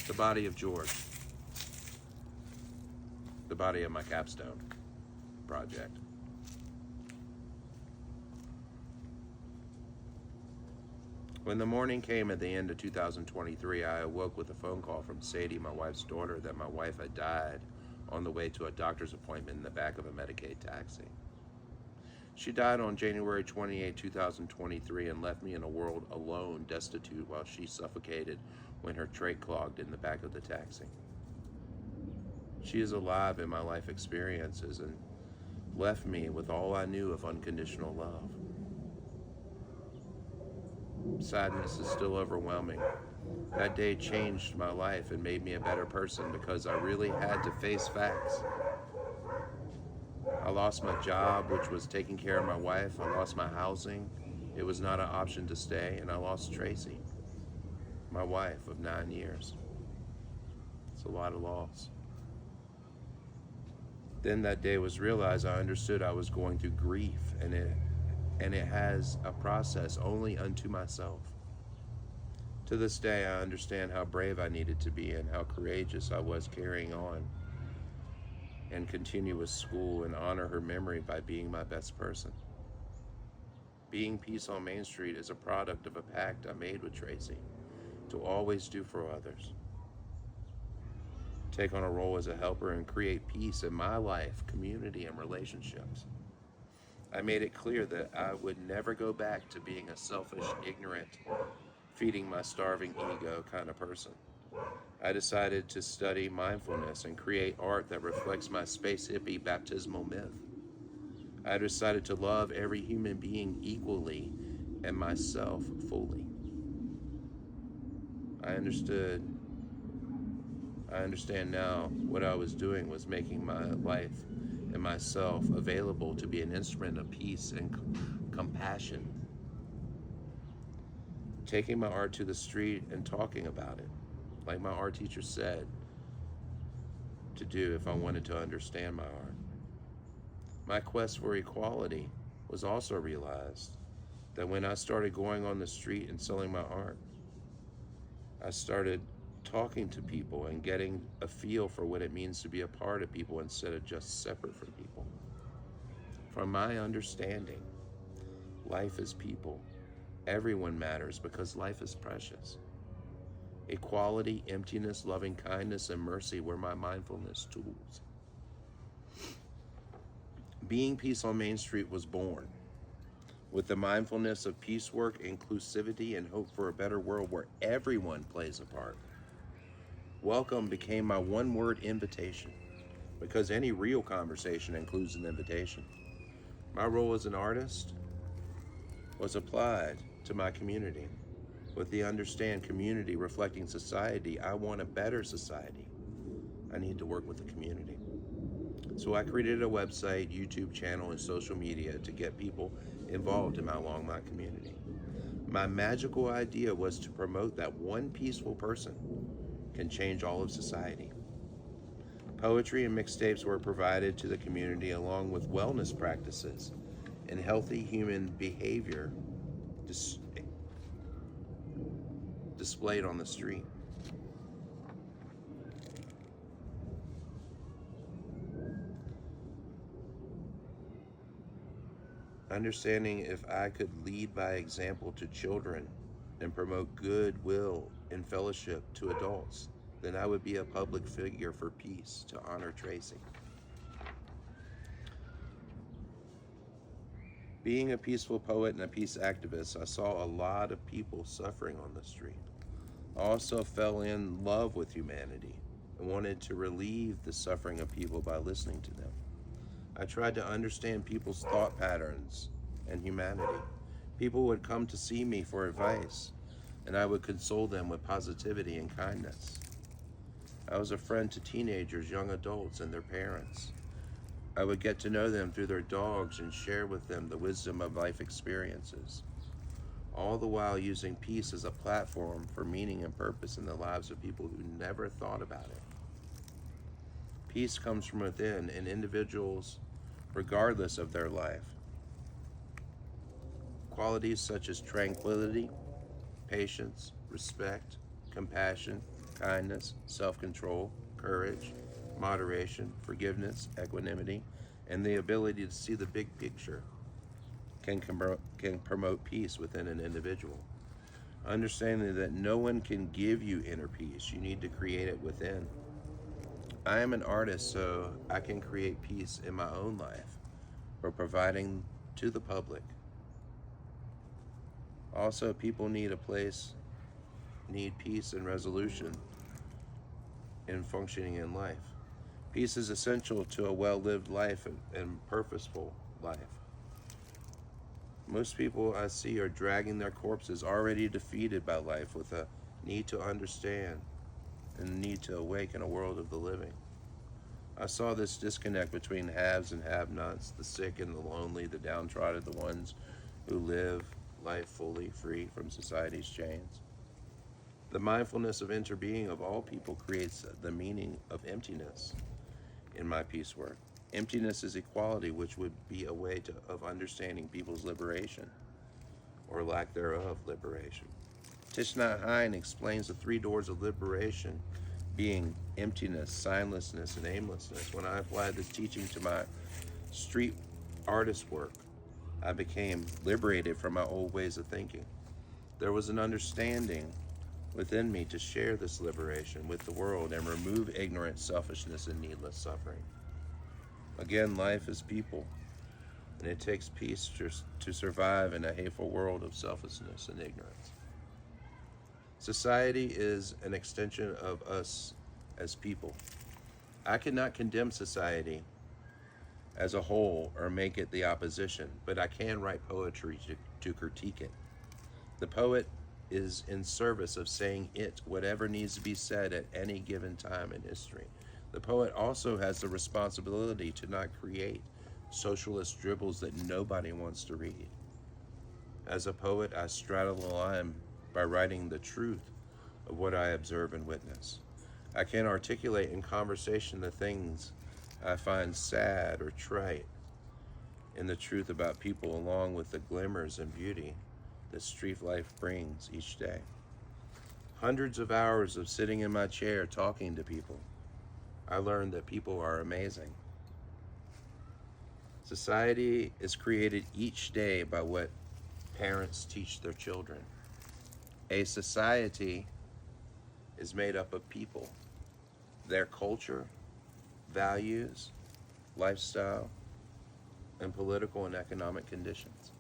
The body of George. The body of my Capstone project. When the morning came at the end of 2023, I awoke with a phone call from Sadie, my wife's daughter, that my wife had died on the way to a doctor's appointment in the back of a Medicaid taxi. She died on January 28, 2023, and left me in a world alone, destitute, while she suffocated when her trach clogged in the back of the taxi. She is alive in my life experiences and left me with all I knew of unconditional love. Sadness is still overwhelming. That day changed my life and made me a better person because I really had to face facts. I lost my job, which was taking care of my wife. I lost my housing. It was not an option to stay. And I lost Tracy, my wife of 9 years. It's a lot of loss. Then that day was realized I understood I was going through grief, and it has a process only unto myself. To this day, I understand how brave I needed to be and how courageous I was carrying on and continue with school and honor her memory by being my best person. Being Peace on Main Street is a product of a pact I made with Tracy to always do for others, take on a role as a helper, and create peace in my life, community, and relationships. I made it clear that I would never go back to being a selfish, ignorant, feeding my starving ego kind of person. I decided to study mindfulness and create art that reflects my space hippie baptismal myth. I decided to love every human being equally and myself fully. I understand now what I was doing was making my life and myself available to be an instrument of peace and compassion. Taking my art to the street and talking about it, like my art teacher said to do if I wanted to understand my art. My quest for equality was also realized that when I started going on the street and selling my art, I started talking to people and getting a feel for what it means to be a part of people instead of just separate from people. From my understanding, life is people. Everyone matters because life is precious. Equality, emptiness, loving kindness, and mercy were my mindfulness tools. Being Peace on Main Street was born with the mindfulness of peace work, inclusivity, and hope for a better world where everyone plays a part. Welcome became my one-word invitation because any real conversation includes an invitation. My role as an artist was applied to my community with the understand community reflecting society. I want a better society. I need to work with the community. So I created a website, YouTube channel, and social media to get people involved in my Longmont community. My magical idea was to promote that one peaceful person can change all of society. Poetry and mixtapes were provided to the community along with wellness practices and healthy human behavior displayed on the street. Understanding if I could lead by example to children and promote goodwill and fellowship to adults, then I would be a public figure for peace to honor Tracy. Being a peaceful poet and a peace activist, I saw a lot of people suffering on the street. I also fell in love with humanity and wanted to relieve the suffering of people by listening to them. I tried to understand people's thought patterns and humanity. People would come to see me for advice, and I would console them with positivity and kindness. I was a friend to teenagers, young adults, and their parents. I would get to know them through their dogs and share with them the wisdom of life experiences, all the while using peace as a platform for meaning and purpose in the lives of people who never thought about it. Peace comes from within, and individuals, regardless of their life. Qualities such as tranquility, patience, respect, compassion, kindness, self-control, courage, moderation, forgiveness, equanimity, and the ability to see the big picture can promote peace within an individual. Understanding that no one can give you inner peace, you need to create it within. I am an artist, so I can create peace in my own life for providing to the public. Also, people need peace and resolution in functioning in life. Peace is essential to a well-lived life and purposeful life. Most people I see are dragging their corpses already defeated by life with a need to understand and a need to awaken a world of the living. I saw this disconnect between haves and have-nots, the sick and the lonely, the downtrodden, the ones who live life fully free from society's chains. The mindfulness of interbeing of all people creates the meaning of emptiness in my peace work. Emptiness is equality, which would be a way of understanding people's liberation, or lack thereof liberation. Thich Nhat Hanh explains the three doors of liberation being emptiness, signlessness, and aimlessness. When I applied this teaching to my street artist work, I became liberated from my old ways of thinking. There was an understanding within me to share this liberation with the world and remove ignorance, selfishness, and needless suffering. Again, life is people, and it takes peace to survive in a hateful world of selfishness and ignorance. Society is an extension of us as people. I cannot condemn society as a whole or make it the opposition, but I can write poetry to critique it. The poet is in service of saying whatever needs to be said at any given time in history. The poet also has the responsibility to not create socialist dribbles that nobody wants to read. As a poet, I straddle the line by writing the truth of what I observe and witness. I can articulate in conversation the things I find sad or trite in the truth about people, along with the glimmers and beauty that street life brings each day. Hundreds of hours of sitting in my chair talking to people, I learned that people are amazing. Society is created each day by what parents teach their children. A society is made up of people, their culture, values, lifestyle, and political and economic conditions.